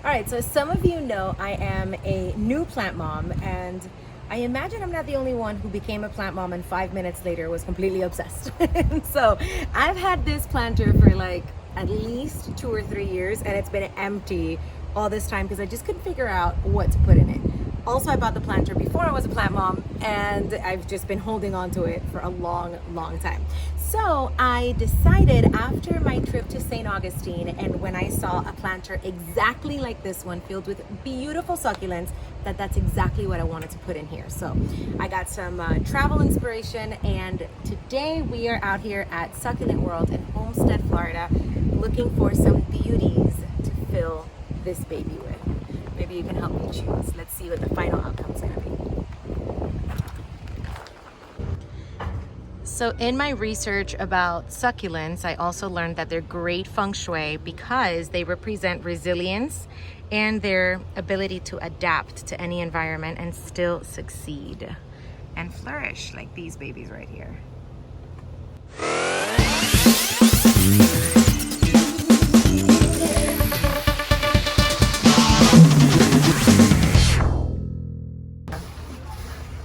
All right, so as some of you know, I am a new plant mom, and I imagine I'm not the only one who became a plant mom and 5 minutes later was completely obsessed. So I've had this planter for like at least 2 or 3 years, and it's been empty all this time because I just couldn't figure out what to put in it. Also, I bought the planter before I was a plant mom, and I've just been holding on to it for a long time. So I decided after my trip to St. Augustine, and when I saw a planter exactly like this one filled with beautiful succulents, that's exactly what I wanted to put in here. So I got some travel inspiration, and today we are out here at Succulent World in Homestead, Florida, looking for some beauties to fill this baby with. Maybe you can help me choose. Let's see what the final outcome is going to be. So in my research about succulents, I also learned that they're great feng shui because they represent resilience and their ability to adapt to any environment and still succeed and flourish, like these babies right here.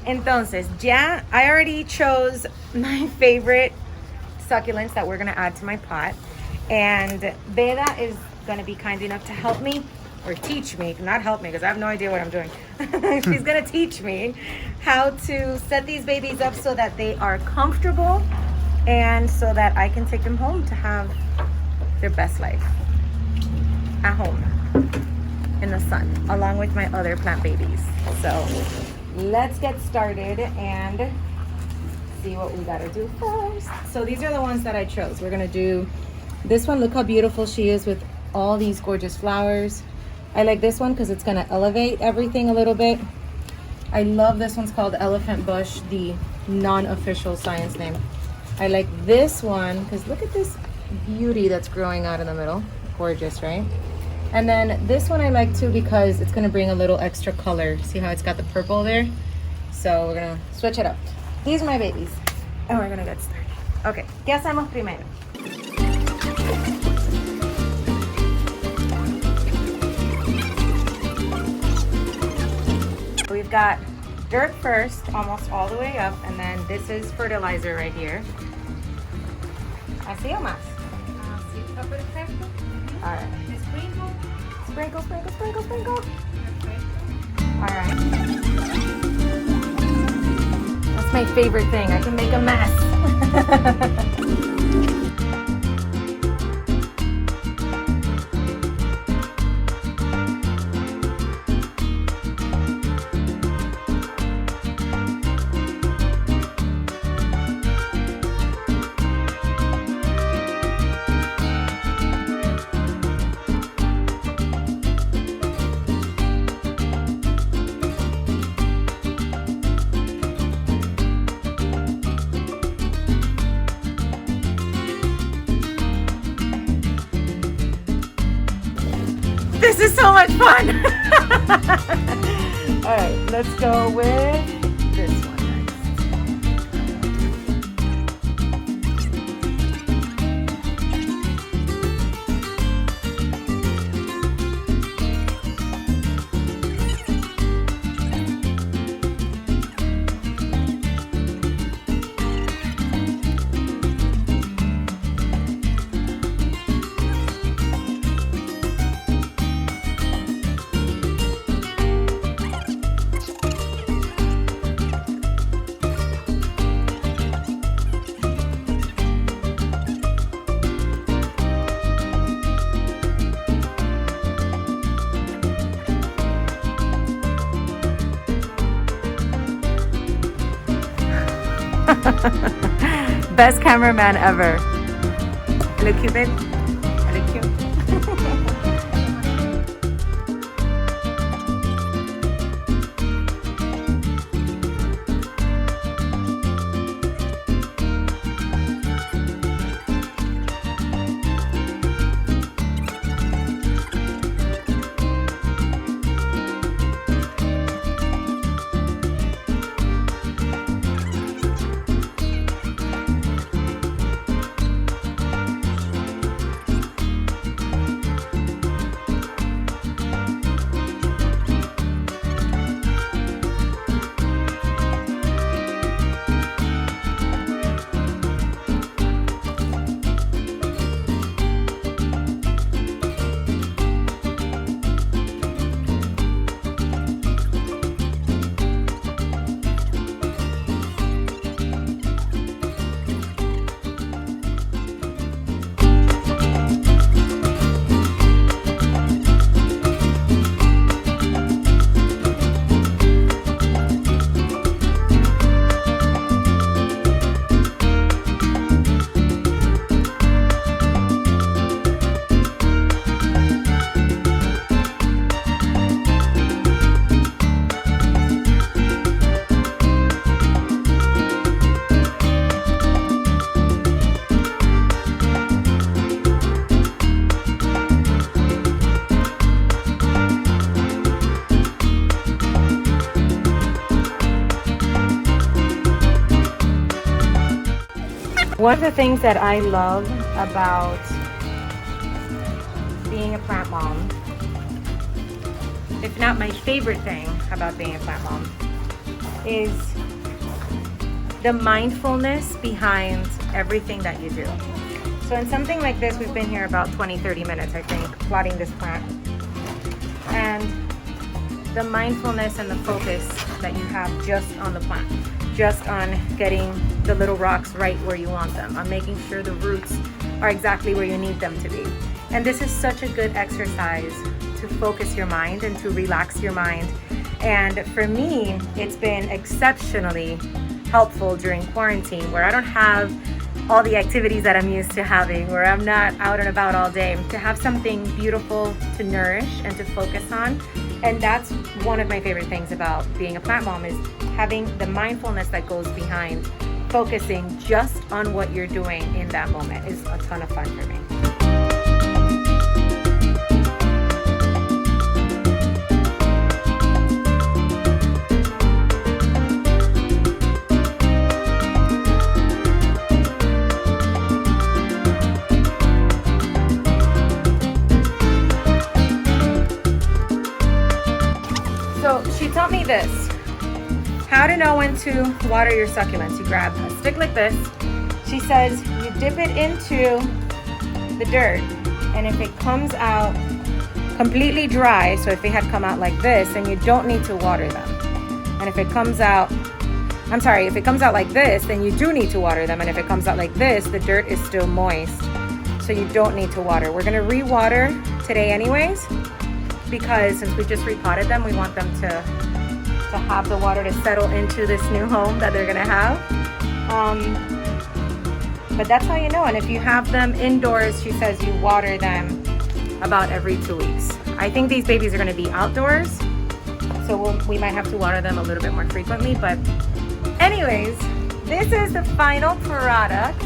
Entonces, ya, I already chose my favorite succulents that we're gonna add to my pot. And Beda is gonna be kind enough to help me, or teach me, not help me, because I have no idea what I'm doing. She's gonna teach me how to set these babies up so that they are comfortable and so that I can take them home to have their best life at home in the sun, along with my other plant babies. So let's get started and see what we gotta do first. So these are the ones that I chose. We're gonna do this one. Look how beautiful she is with all these gorgeous flowers. I like this one because it's gonna elevate everything a little bit. I love this one's called Elephant Bush, the non-official science name. I like this one because look at this beauty that's growing out in the middle. Gorgeous, right? And then this one I like too because it's gonna bring a little extra color. See how it's got the purple there? So we're gonna switch it up. These are my babies, and we're gonna get started. Okay, ¿qué hacemos primero? We've got dirt first, almost all the way up, and then this is fertilizer right here. ¿Así o más? Así está perfecto. All right. Sprinkle. Sprinkle, sprinkle, sprinkle, sprinkle. Perfecto. All right. That's my favorite thing. I can make a mess. This is so much fun. All right, let's go with this one next. Best cameraman ever. Hello, Cupid. Hello, cute. One of the things that I love about being a plant mom, if not my favorite thing about being a plant mom, is the mindfulness behind everything that you do. So in something like this, we've been here about 20-30 minutes, I think, plotting this plant. And the mindfulness and the focus that you have just on the plant, just on getting the little rocks right where you want them, on making sure the roots are exactly where you need them to be. And this is such a good exercise to focus your mind and to relax your mind. And for me, it's been exceptionally helpful during quarantine, where I don't have all the activities that I'm used to having, where I'm not out and about all day, to have something beautiful to nourish and to focus on. And that's one of my favorite things about being a plant mom, is having the mindfulness that goes behind focusing just on what you're doing in that moment is a ton of fun for me. So she taught me this, how to know when to water your succulents. You grab a stick like this. She says you dip it into the dirt, and if it comes out completely dry, so if it had come out like this, then you don't need to water them. And if it comes out, if it comes out like this, then you do need to water them. And if it comes out like this, the dirt is still moist, so you don't need to water. We're gonna re-water today anyways, because since we just repotted them, we want them to have the water to settle into this new home that they're gonna have. But that's how you know. And if you have them indoors, she says you water them about every 2 weeks. I think these babies are gonna be outdoors, so we might have to water them a little bit more frequently. But anyways, this is the final product.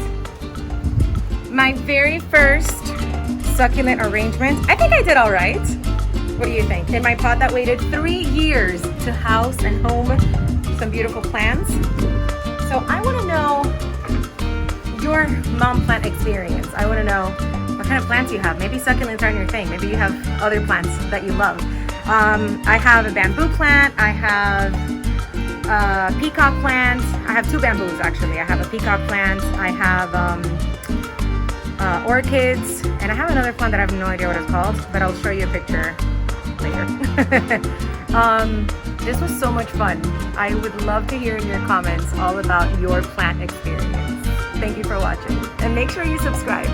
My very first succulent arrangement. I think I did all right. What do you think? In my pot that waited 3 years to house and home some beautiful plants. So I want to know your mom plant experience. I want to know what kind of plants you have. Maybe succulents aren't your thing. Maybe you have other plants that you love. I have a bamboo plant. I have a peacock plant. I have 2 bamboos actually. I have a peacock plant. I have orchids, and I have another plant that I have no idea what it's called, but I'll show you a picture later. This was so much fun. I would love to hear in your comments all about your plant experience. Thank you for watching, and make sure you subscribe.